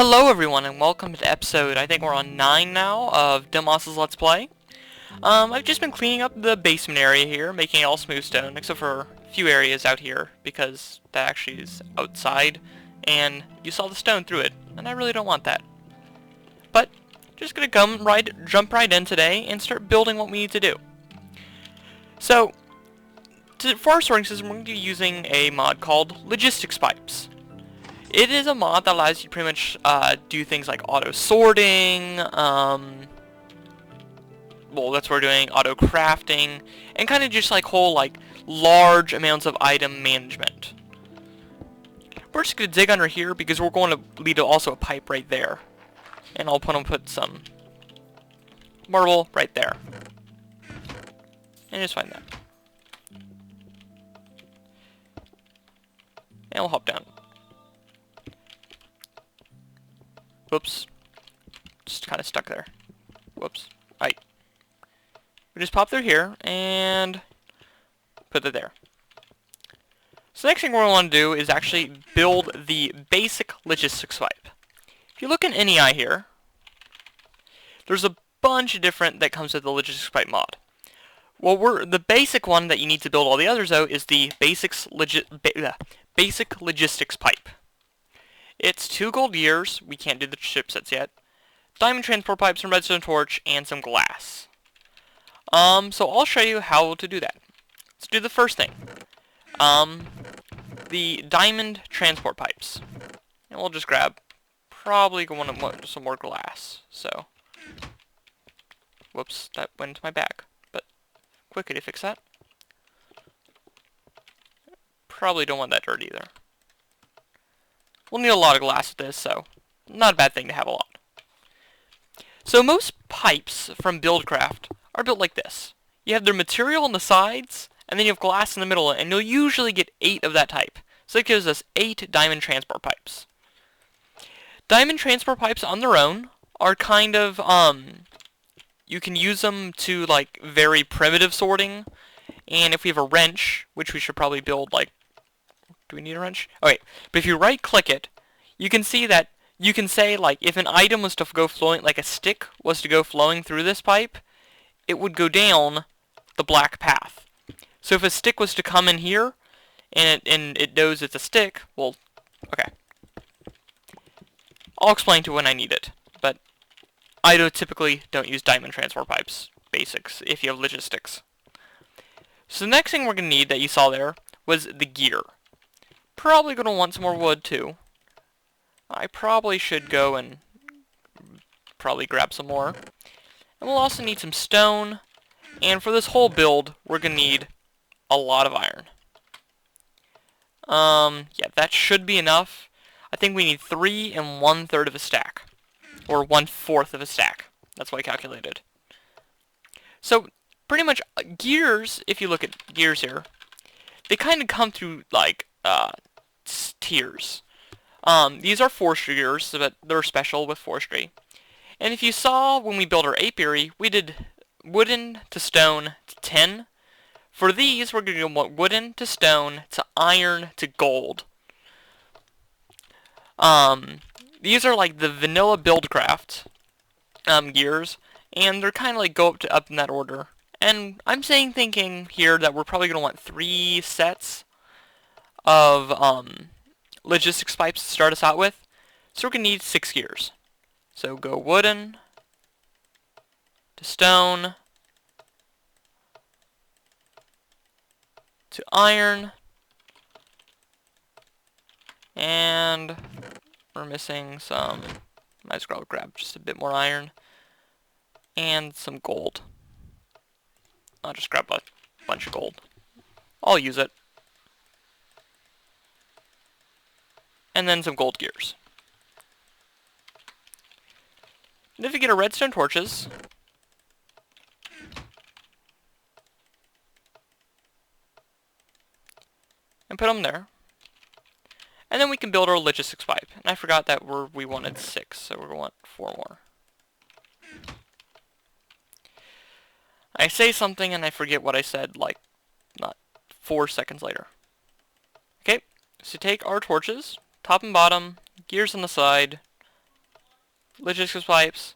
Hello everyone and welcome to episode, I think we're on 9 now, of Dimos' Let's Play. I've just been cleaning up the basement area here, making it all smooth stone, except for a few areas out here, because that actually is outside, and you saw the stone through it, and I really don't want that. But, just gonna jump right in today, and start building what we need to do. So, for our sorting system, we're going to be using a mod called Logistics Pipes. It is a mod that allows you to pretty much do things like auto sorting, well, that's what we're doing, auto crafting, and kind of just like whole like large amounts of item management. We're just going to dig under here because we're going to lead to also a pipe right there. And I'll put some marble right there. And just find that. And we'll hop down. Whoops. Just kind of stuck there. Whoops. Alright. We just pop through here and put it there. So the next thing we're going to want to do is actually build the basic logistics pipe. If you look in NEI here, there's a bunch of different that comes with the logistics pipe mod. Well, the basic one that you need to build all the others though is the basic logistics pipe. It's 2 gold gears, we can't do the chipsets yet, diamond transport pipes, some redstone torch, and some glass. So I'll show you how to do that. Let's do the first thing. The diamond transport pipes. And we'll just grab probably some more glass. So, whoops, that went into my bag. But, quickly to fix that. Probably don't want that dirt either. We'll need a lot of glass with this, so not a bad thing to have a lot. So most pipes from Buildcraft are built like this. You have their material on the sides, and then you have glass in the middle, and you'll usually get 8 of that type. So that gives us 8 diamond transport pipes. Diamond transport pipes on their own are kind of, you can use them to like very primitive sorting, and if we have a wrench, which we should probably build like, do we need a wrench? Okay, but if you right click it, you can see that you can say like if an item was to go flowing, like a stick was to go flowing through this pipe, it would go down the black path. So if a stick was to come in here and it knows it's a stick, well, okay. I'll explain to when I need it, but I typically don't use diamond transport pipes, basics, if you have logistics. So the next thing we're going to need that you saw there was the gear. Probably going to want some more wood too. I probably should go and probably grab some more. And we'll also need some stone. And for this whole build, we're going to need a lot of iron. Yeah, that should be enough. I think we need 3 1/3 of a stack. Or 1/4 of a stack. That's what I calculated. So, pretty much, gears, if you look at gears here, they kind of come through, like, tiers. These are forestry gears, but they're special with forestry. And if you saw when we built our apiary, we did wooden to stone to 10. For these, we're going to go wooden to stone to iron to gold. These are like the vanilla Buildcraft gears, and they're kind of like go up in that order. And I'm thinking here that we're probably going to want 3 sets of logistics pipes to start us out with. So we're going to need 6 gears. So go wooden to stone to iron, and we're missing some, might as well grab just a bit more iron, and some gold. I'll just grab a bunch of gold. I'll use it. And then some gold gears. And if you get a redstone torches, and put them there, and then we can build our logistics pipe. And I forgot that we wanted 6, so we're going to want 4 more. I say something and I forget what I said, like, not 4 seconds later. Okay, so take our torches, top and bottom, gears on the side, logistics pipes.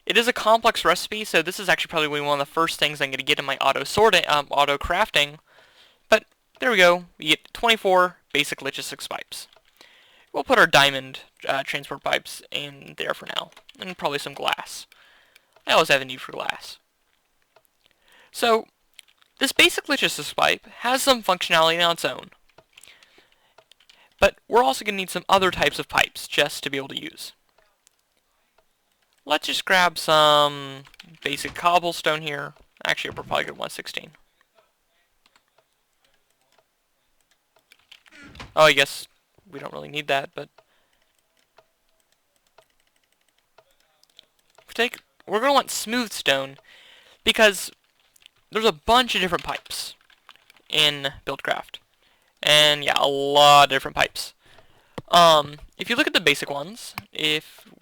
It is a complex recipe, so this is actually probably one of the first things I'm going to get in my auto crafting. But there we go. We get 24 basic logistics pipes. We'll put our diamond transport pipes in there for now, and probably some glass. I always have a need for glass. So this basic logistics pipe has some functionality on its own, but we're also going to need some other types of pipes just to be able to use. Let's just grab some basic cobblestone here. Actually, we're probably good 116. Oh, I guess we don't really need that, but we're going to want smooth stone because there's a bunch of different pipes in Buildcraft. And yeah, a lot of different pipes. If you look at the basic ones,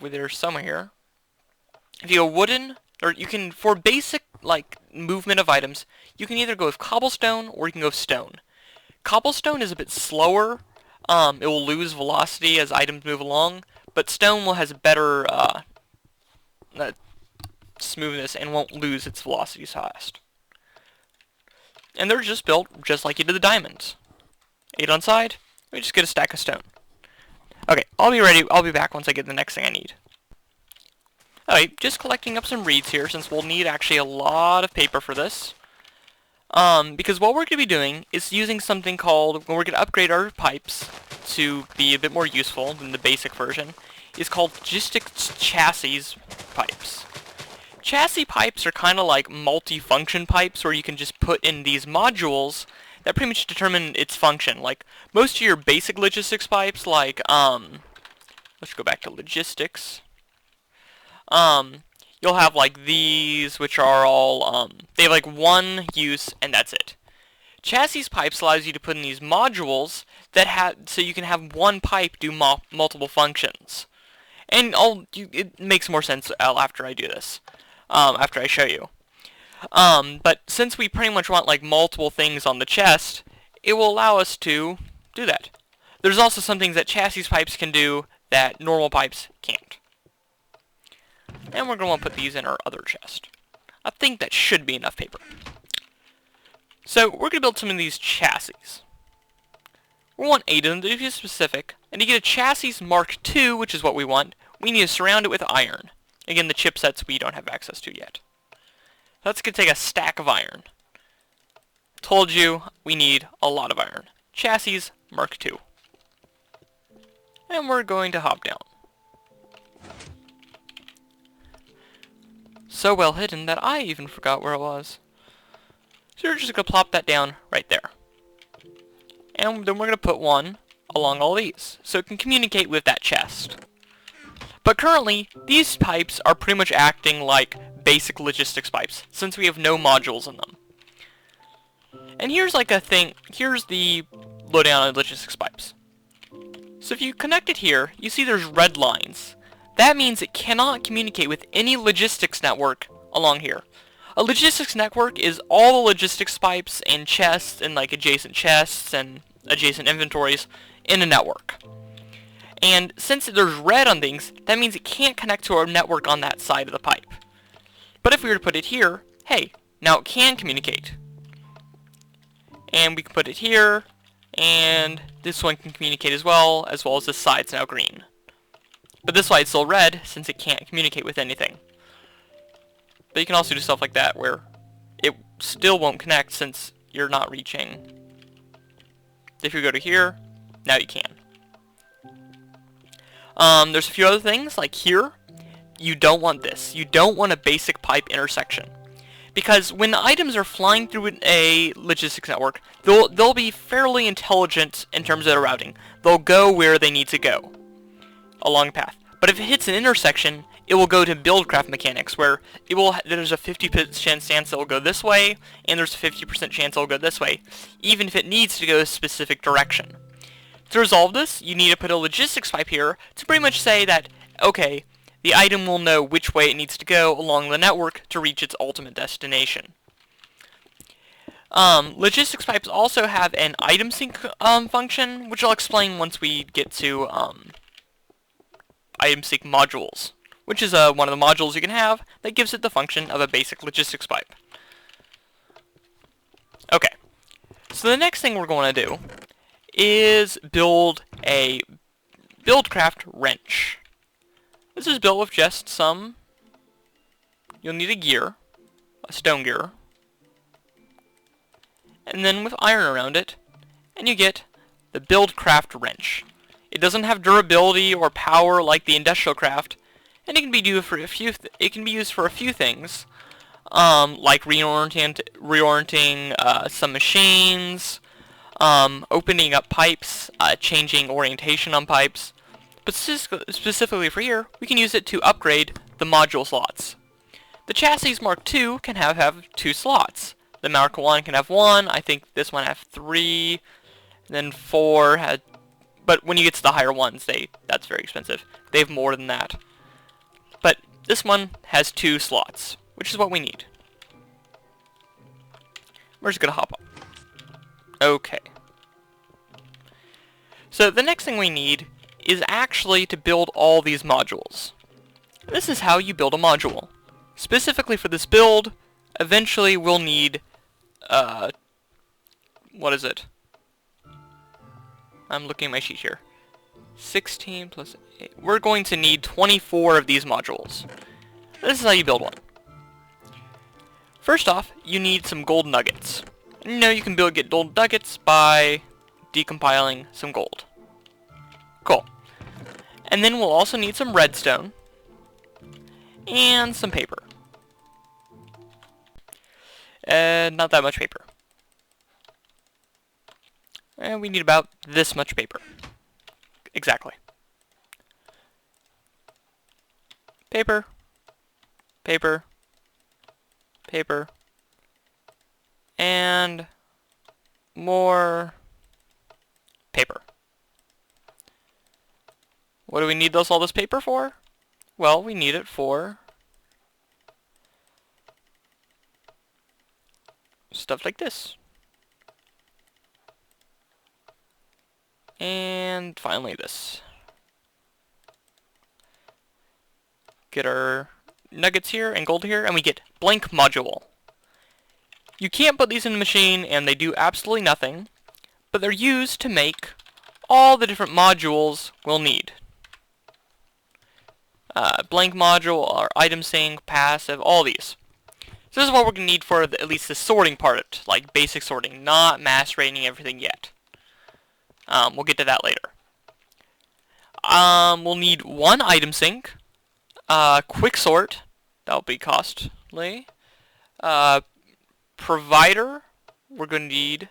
there's some here. If you go wooden, or you can, for basic, like, movement of items, you can either go with cobblestone or you can go with stone. Cobblestone is a bit slower. It will lose velocity as items move along, but stone has better smoothness and won't lose its velocity as fast. And they're just built just like you did the diamonds. 8 on side, we just get a stack of stone. Okay, I'll be back once I get the next thing I need. Alright, just collecting up some reeds here, since we'll need actually a lot of paper for this. Because what we're going to be doing is using something called, when we're going to upgrade our pipes to be a bit more useful than the basic version, is called logistics chassis pipes. Chassis pipes are kind of like multi-function pipes, where you can just put in these modules that pretty much determine its function. Like, most of your basic logistics pipes, like, let's go back to logistics. You'll have like these, which are all, they have like one use and that's it. Chassis pipes allows you to put in these modules that so you can have one pipe do multiple functions. And it makes more sense after I do this, after I show you. But since we pretty much want like multiple things on the chest, it will allow us to do that. There's also some things that chassis pipes can do that normal pipes can't. And we're going to want to put these in our other chest. I think that should be enough paper. So we're going to build some of these chassis. We want 8 of them to be specific. And to get a chassis Mark II, which is what we want, we need to surround it with iron. Again, the chipsets we don't have access to yet. That's going to take a stack of iron. Told you, we need a lot of iron. Chassis Mark II. And we're going to hop down. So well hidden that I even forgot where it was. So we're just going to plop that down right there. And then we're going to put one along all these, so it can communicate with that chest. But currently, these pipes are pretty much acting like basic logistics pipes, since we have no modules in them. And here's like a thing, here's the lowdown on logistics pipes. So if you connect it here, you see there's red lines. That means it cannot communicate with any logistics network along here. A logistics network is all the logistics pipes and chests and like adjacent chests and adjacent inventories in a network. And since there's red on things, that means it can't connect to our network on that side of the pipe. But if we were to put it here, hey, now it can communicate. And we can put it here, and this one can communicate as well as this side's now green. But this side's still red, since it can't communicate with anything. But you can also do stuff like that, where it still won't connect since you're not reaching. If you go to here, now you can. There's a few other things, like here, you don't want this. You don't want a basic pipe intersection. Because when items are flying through a logistics network, they'll be fairly intelligent in terms of their routing. They'll go where they need to go along the path. But if it hits an intersection, it will go to Buildcraft mechanics, where there's a 50% chance it will go this way, and there's a 50% chance it will go this way, even if it needs to go a specific direction. To resolve this, you need to put a logistics pipe here to pretty much say that, okay, the item will know which way it needs to go along the network to reach its ultimate destination. Logistics pipes also have an item sync function, which I'll explain once we get to item sync modules, which is one of the modules you can have that gives it the function of a basic logistics pipe. Okay, so the next thing we're going to do is build a Buildcraft wrench. This is built with just some, you'll need a gear, a stone gear, and then with iron around it, and you get the Buildcraft wrench. It doesn't have durability or power like the industrial craft, and it can be used for a few. Things, like reorienting some machines, opening up pipes, changing orientation on pipes. But specifically for here, we can use it to upgrade the module slots. The chassis Mark II can have 2 slots. The Mark I can have 1. I think this one have 3. Then 4 had. But when you get to the higher ones, that's very expensive. They have more than that. But this one has 2 slots, which is what we need. We're just gonna hop up. Okay. So the next thing we need is actually to build all these modules. This is how you build a module. Specifically for this build, eventually we'll need, what is it? I'm looking at my sheet here. 16 plus 8. We're going to need 24 of these modules. This is how you build one. First off, you need some gold nuggets. You know you can get gold nuggets by decompiling some gold. Cool. And then we'll also need some redstone and some paper. Not that much paper. And we need about this much paper. Exactly. Paper, paper, paper, and more paper. What do we need all this paper for? Well, we need it for stuff like this. And finally this. Get our nuggets here and gold here, and we get blank module. You can't put these in the machine, and they do absolutely nothing, but they're used to make all the different modules we'll need. Blank module, our item sync, passive, all these. So this is what we're going to need for at least the sorting part, like basic sorting, not mass rating everything yet. We'll get to that later. We'll need 1 item sync, quick sort, that'll be costly, provider, we're going to need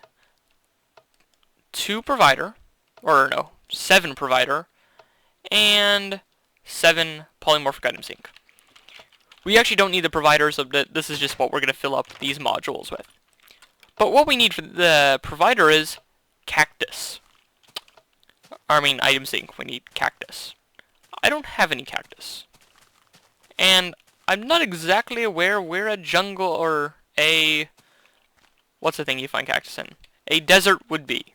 2 provider, or no, 7 provider, and 7 polymorphic item sync. We actually don't need the providers, so this is just what we're going to fill up these modules with. But what we need for the provider is cactus. Item sync, we need cactus. I don't have any cactus. And I'm not exactly aware where a jungle or a... what's the thing you find cactus in? A desert would be.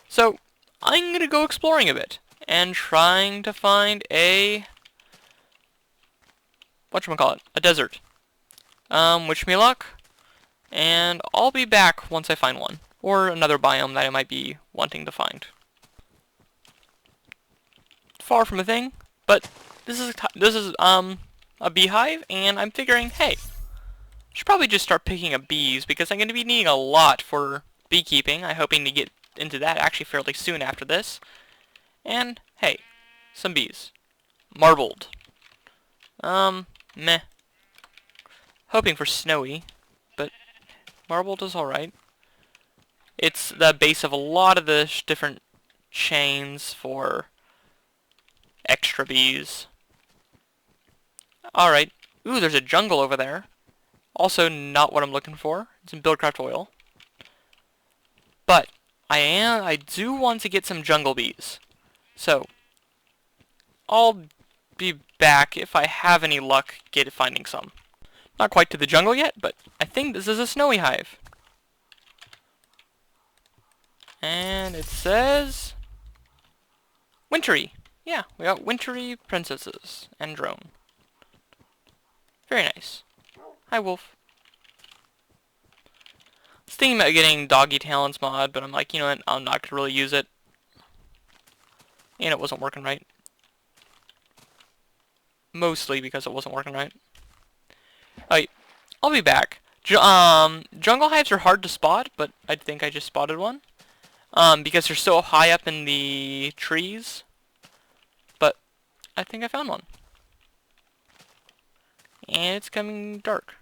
So, I'm going to go exploring a bit. And trying to find a... whatchamacallit? A desert. Wish me luck. And I'll be back once I find one. Or another biome that I might be wanting to find. Far from a thing, but this is a beehive, and I'm figuring, hey, I should probably just start picking up bees, because I'm going to be needing a lot for beekeeping. I'm hoping to get into that actually fairly soon after this. And, hey, some bees. Marbled. Meh. Hoping for snowy, but marbled is alright. It's the base of a lot of the different chains for extra bees. Alright. Ooh, there's a jungle over there. Also not what I'm looking for. It's some Buildcraft oil. But I do want to get some jungle bees. So I'll be back if I have any luck finding some. Not quite to the jungle yet, but I think this is a snowy hive. And it says wintry. Yeah, we got wintry princesses and drone. Very nice. Hi, wolf. I was thinking about getting doggy talents mod, but I'm like, you know what, I'm not going to really use it. And it wasn't working right. Mostly because it wasn't working right. Alright, I'll be back. Jungle hives are hard to spot, but I think I just spotted one. Because they're so high up in the trees. But I think I found one. And it's coming dark.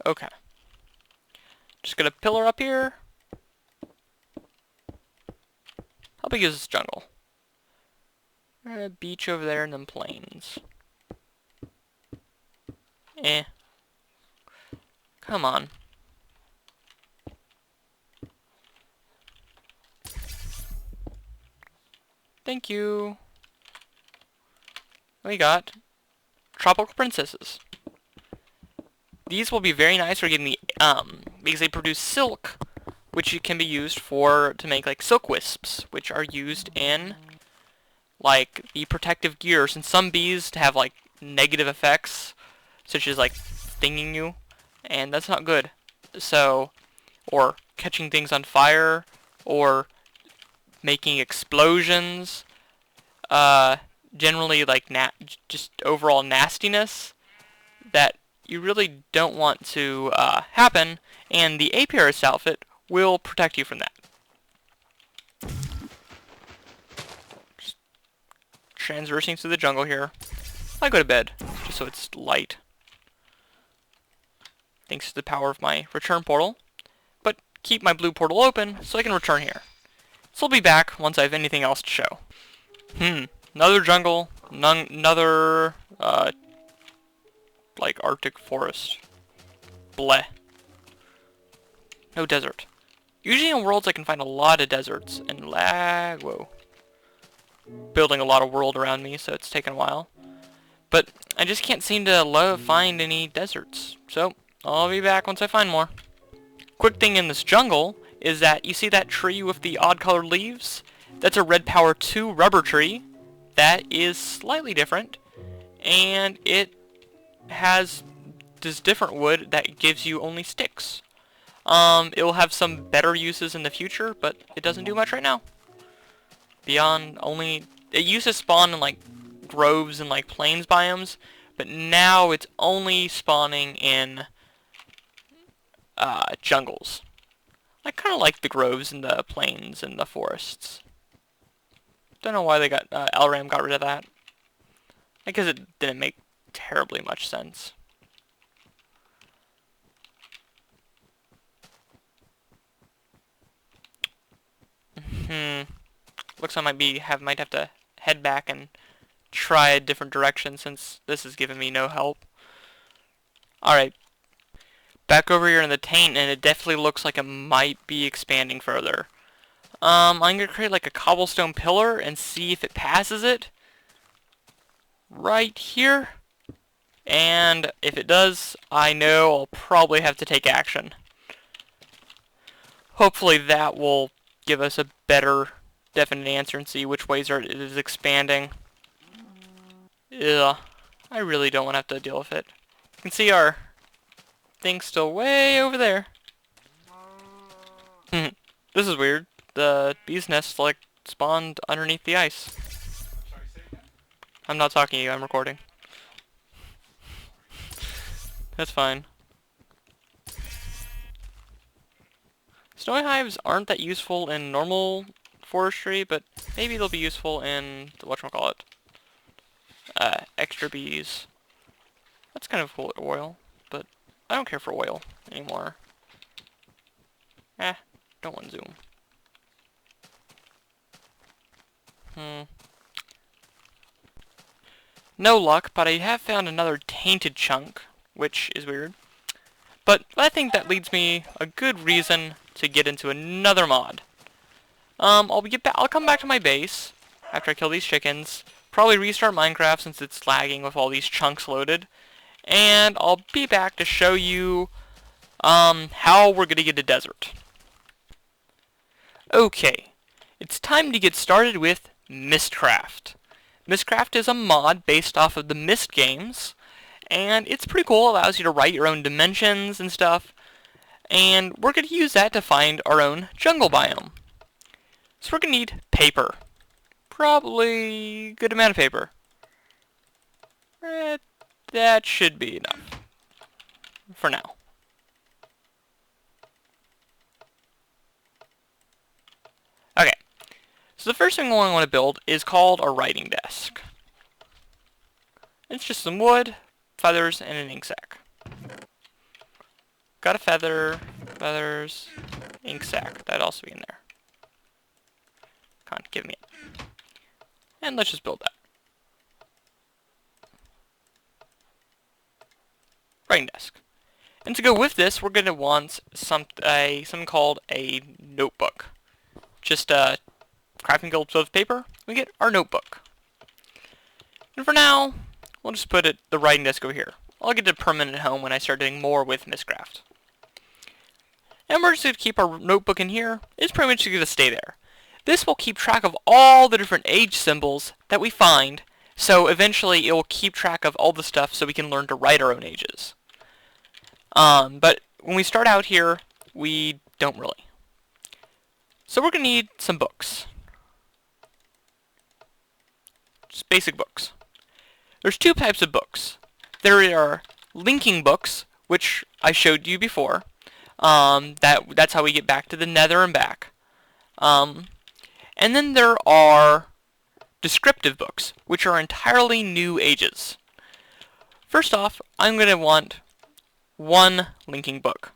Okay. Just gonna pillar up here. How big is this jungle? Beach over there and then plains. Eh. Come on. Thank you. We got tropical princesses. These will be very nice for getting the because they produce silk, which can be used to make like silk wisps, which are used in like the protective gear. Since some bees have like negative effects, such as like stinging you, and that's not good. So, or catching things on fire, or making explosions. Generally like just overall nastiness that you really don't want to happen, and the apiarist outfit will protect you from that. Just transversing through the jungle here. I go to bed, just so it's light. Thanks to the power of my return portal. But keep my blue portal open so I can return here. So I'll be back once I have anything else to show. Another jungle, another, like Arctic forest. Bleh. No desert. Usually in worlds I can find a lot of deserts, and whoa. Building a lot of world around me, so it's taken a while. But I just can't seem to find any deserts. So I'll be back once I find more. Quick thing in this jungle is that you see that tree with the odd colored leaves? That's a red power 2 rubber tree. That is slightly different, and it has this different wood that gives you only sticks. It will have some better uses in the future, but it doesn't do much right now. Beyond only, it used to spawn in like groves and like plains biomes, but now it's only spawning in jungles. I kind of like the groves and the plains and the forests. Don't know why they got Elram got rid of that. I guess it didn't make terribly much sense. Looks like I might have to head back and try a different direction since this is giving me no help. Alright. Back over here in the taint, and it definitely looks like it might be expanding further. I'm gonna create like a cobblestone pillar and see if it passes it. Right here. And if it does, I know I'll probably have to take action. Hopefully that will give us a better definite answer and see which ways it is expanding. Ugh. I really don't want to have to deal with it. You can see our thing still way over there. This is weird. The bee's nest like spawned underneath the ice. I'm not talking to you, I'm recording. That's fine. Snowy hives aren't that useful in normal forestry, but maybe they'll be useful in the whatchamacallit. Extra bees. That's kind of cool, oil, but I don't care for oil anymore. Don't want zoom. No luck, but I have found another tainted chunk, which is weird. But I think that leads me a good reason to get into another mod. I'll come back to my base after I kill these chickens. Probably restart Minecraft since it's lagging with all these chunks loaded. And I'll be back to show you how we're gonna get a desert. Okay. it's time to get started with Mystcraft. Mystcraft is a mod based off of the Myst games, and it's pretty cool. It allows you to write your own dimensions and stuff, and we're going to use that to find our own jungle biome. So we're going to need paper. Probably a good amount of paper. That should be enough for now. Okay, so the first thing we want to build is called a writing desk. It's just some wood, feathers, and an ink sac. Got a feathers, ink sac. That'd also be in there. Come on, give me it. And let's just build that. Writing desk. And to go with this, we're going to want something called a notebook. Just crafting guild of paper, we get our notebook. And for now, we'll just put the writing desk over here. I'll get a permanent home when I start doing more with Mystcraft. And we're just going to keep our notebook in here. It's pretty much going to stay there. This will keep track of all the different age symbols that we find, so eventually it will keep track of all the stuff so we can learn to write our own ages. But when we start out here, we don't really. So we're going to need some books. Just basic books. There's two types of books. There are linking books, which I showed you before. That's how we get back to the Nether and back. And then there are descriptive books, which are entirely new ages. First off, I'm going to want one linking book.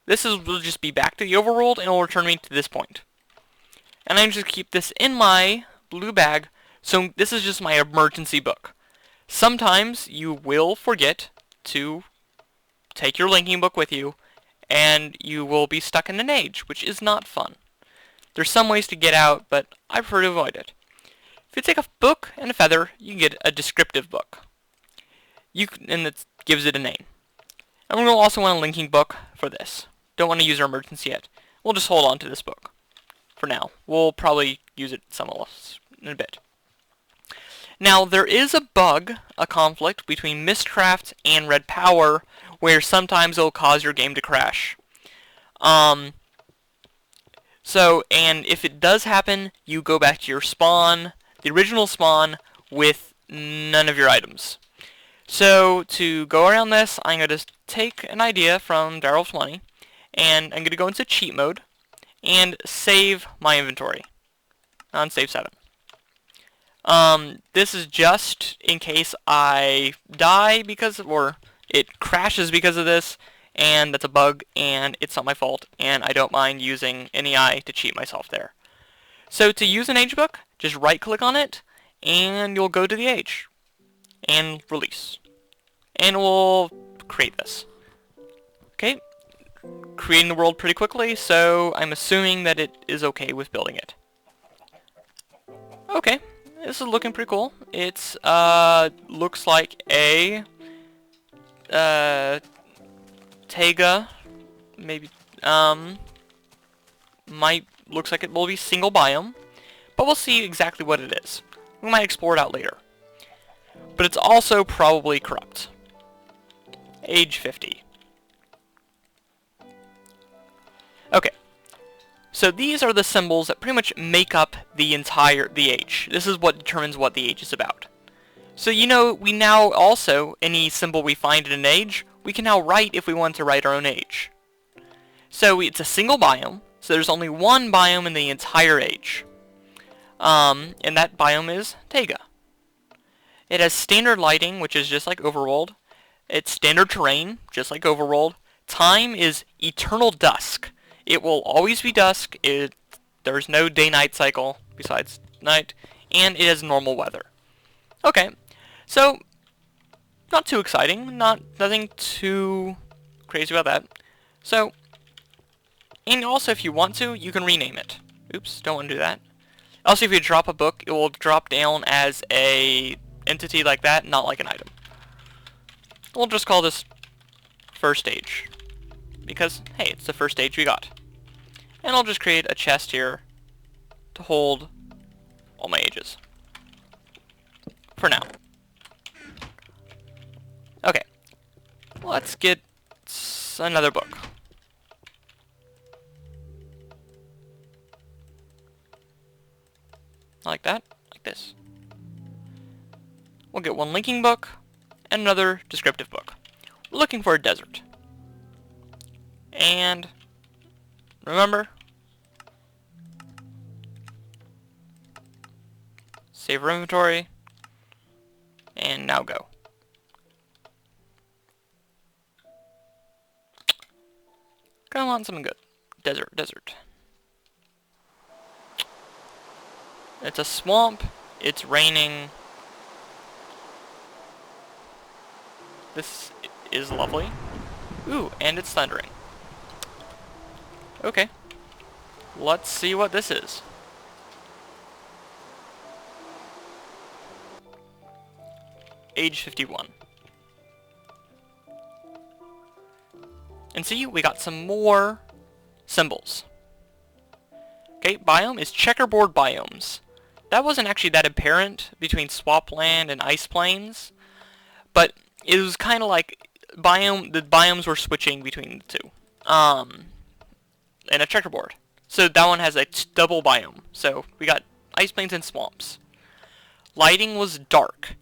Will just be back to the overworld, and it will return me to this point. And I'm just going to keep this in my blue bag, so this is just my emergency book. Sometimes you will forget to take your linking book with you, and you will be stuck in an age, which is not fun. There's some ways to get out, but I prefer to avoid it. If you take a book and a feather, you can get a descriptive book. And it gives it a name. And we'll also want a linking book for this. Don't want to use our emergency yet. We'll just hold on to this book for now. We'll probably use it somewhere else in a bit. Now, there is a bug, a conflict between Mystcraft and Red Power, where sometimes it'll cause your game to crash. And if it does happen, you go back to your spawn, the original spawn, with none of your items. So, to go around this, I'm going to take an idea from Daryl's Money, and I'm going to go into cheat mode, and save my inventory on save 7. This is just in case I die or it crashes because of this, and that's a bug, and it's not my fault, and I don't mind using NEI to cheat myself there. So to use an age book, just right click on it, and you'll go to the age, and release. And we'll create this. Okay, creating the world pretty quickly, so I'm assuming that it is okay with building it. Okay, this is looking pretty cool. It's looks like a taiga, maybe looks like it will be single biome, but we'll see exactly what it is. We might explore it out later. But it's also probably corrupt. Age 50. Okay. So these are the symbols that pretty much make up the age. This is what determines what the age is about. So we now also, any symbol we find in an age, we can now write if we want to write our own age. So it's a single biome, so there's only one biome in the entire age. And that biome is taiga. It has standard lighting, which is just like Overworld. It's standard terrain, just like Overworld. Time is eternal dusk. It will always be dusk. There's no day-night cycle besides night, and it has normal weather. Okay, so not too exciting, nothing too crazy about that. So, and also if you want to, you can rename it. Oops, don't want to do that. Also, if you drop a book, it will drop down as a entity like that, not like an item. We'll just call this first stage, because hey, it's the first stage we got. And I'll just create a chest here to hold all my ages. For now. Okay. Let's get another book. Like that. Like this. We'll get one linking book and another descriptive book. We're looking for a desert. And remember, save our inventory, and now go. Come on, something good. Desert, desert. It's a swamp. It's raining. This is lovely. Ooh, and it's thundering. Okay. Let's see what this is. Age 51. And see, we got some more symbols. Okay, biome is checkerboard biomes. That wasn't actually that apparent between swampland and ice plains, but it was kind of like the biomes were switching between the two. And a checkerboard. So that one has a double biome. So we got ice plains and swamps. Lighting was dark.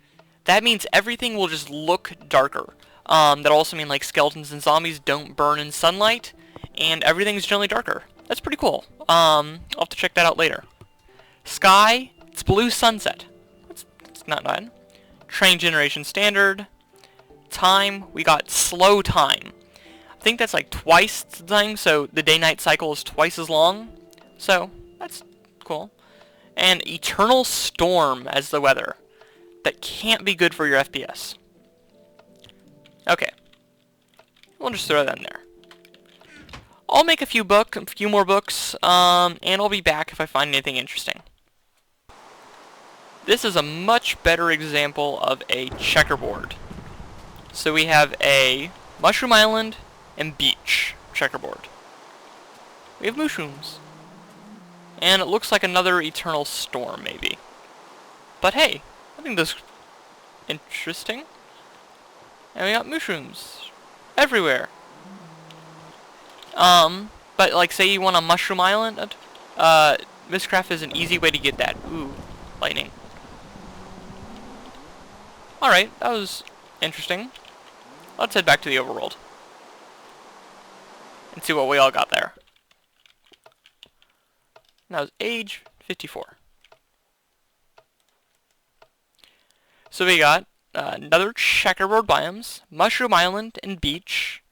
That means everything will just look darker. That also means like skeletons and zombies don't burn in sunlight, and everything's generally darker. That's pretty cool. I'll have to check that out later. Sky, it's blue sunset. That's not bad. Train generation standard. Time, we got slow time. I think that's like twice the time, so the day-night cycle is twice as long. So, that's cool. And eternal storm as the weather. That can't be good for your FPS. Okay. We'll just throw that in there. I'll make a few more books, and I'll be back if I find anything interesting. This is a much better example of a checkerboard. So we have a Mushroom Island and beach checkerboard. We have mushrooms. And it looks like another eternal storm, maybe. But hey, I think this is interesting. And we got mushrooms everywhere. But like say you want a Mushroom Island, Mystcraft is an easy way to get that. Ooh, lightning. Alright, that was interesting. Let's head back to the overworld. And see what we all got there. That was age 54. So we got another checkerboard biomes, Mushroom Island and beach,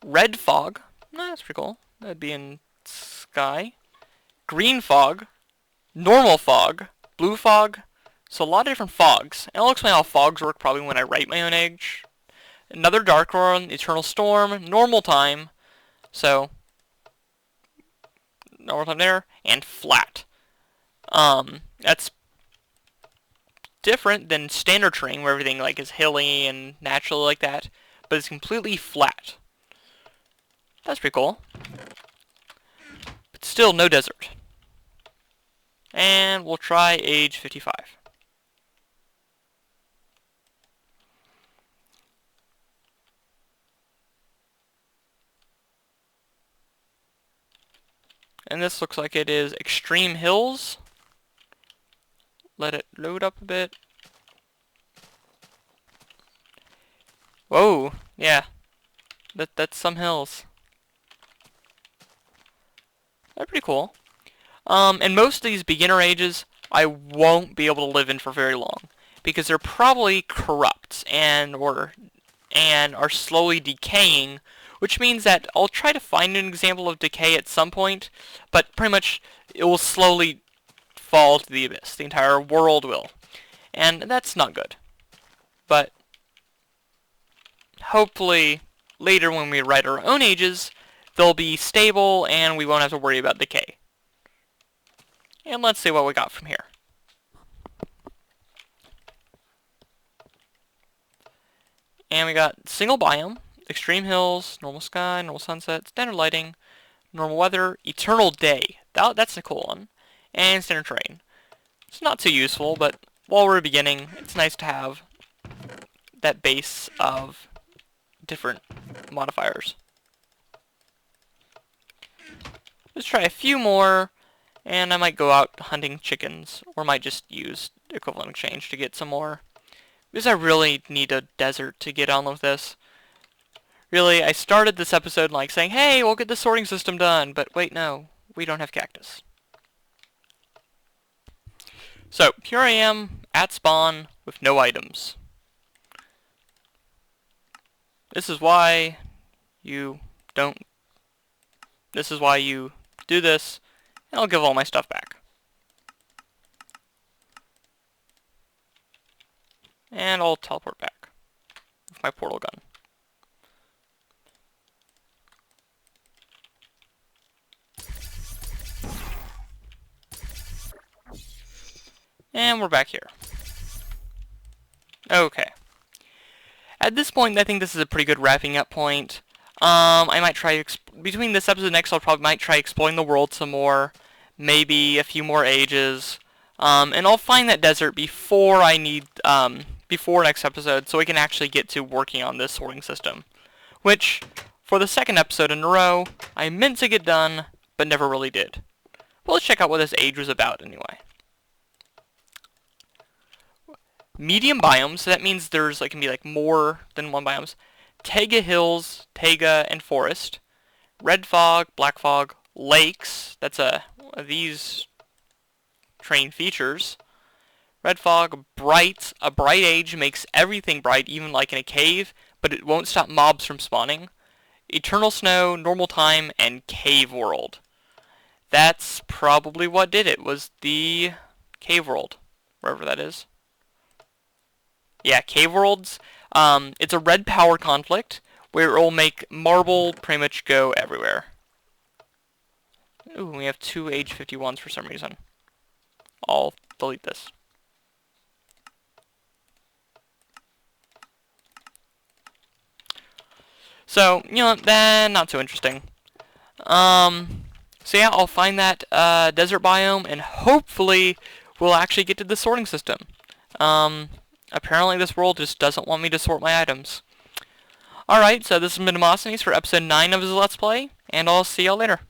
red fog, that's pretty cool, that'd be in sky, green fog, normal fog, blue fog, so a lot of different fogs. And I'll explain how fogs work probably when I write my own age. Another dark one, eternal storm, normal time, so normal time there, and flat. That's different than standard terrain where everything like is hilly and natural like that, but it's completely flat. That's pretty cool. But still no desert. And we'll try age 55. And this looks like it is extreme hills. Let it load up a bit. Whoa, yeah. That's some hills. They're pretty cool. And most of these beginner ages, I won't be able to live in for very long. Because they're probably corrupt and are slowly decaying, which means that I'll try to find an example of decay at some point, but pretty much it will slowly fall to the abyss. The entire world will. And that's not good. But hopefully later when we write our own ages, they'll be stable and we won't have to worry about decay. And let's see what we got from here. And we got single biome, extreme hills, normal sky, normal sunset, standard lighting, normal weather, eternal day. That's a cool one. and standard terrain. It's not too useful, but while we're beginning, it's nice to have that base of different modifiers. Let's try a few more, and I might go out hunting chickens, or might just use equivalent exchange to get some more. Because I really need a desert to get on with this. Really, I started this episode like saying, hey, we'll get the sorting system done, but wait, no, we don't have cactus. So, here I am, at spawn, with no items. This is why you do this, and I'll give all my stuff back. And I'll teleport back with my portal gun. And we're back here. Okay. At this point, I think this is a pretty good wrapping up point. I might try, between this episode and next, might try exploring the world some more. Maybe a few more ages. And I'll find that desert before before next episode, so we can actually get to working on this sorting system. Which, for the second episode in a row, I meant to get done, but never really did. Well, let's check out what this age was about anyway. Medium biomes, so that means there's can be more than one biomes. Taiga hills, taiga, and forest. Red fog, black fog, lakes. That's these terrain features. Red fog, bright. A bright age makes everything bright, even like in a cave, but it won't stop mobs from spawning. Eternal snow, normal time, and cave world. That's probably what did it, was the cave world, wherever that is. Yeah, cave worlds. It's a red power conflict where it will make marble pretty much go everywhere. Ooh, we have 2 age 51s for some reason. I'll delete this. So, not so interesting. So yeah, I'll find that desert biome, and hopefully we'll actually get to the sorting system. Apparently this world just doesn't want me to sort my items. Alright, so this has been Demosthenes for episode 9 of his Let's Play, and I'll see y'all later.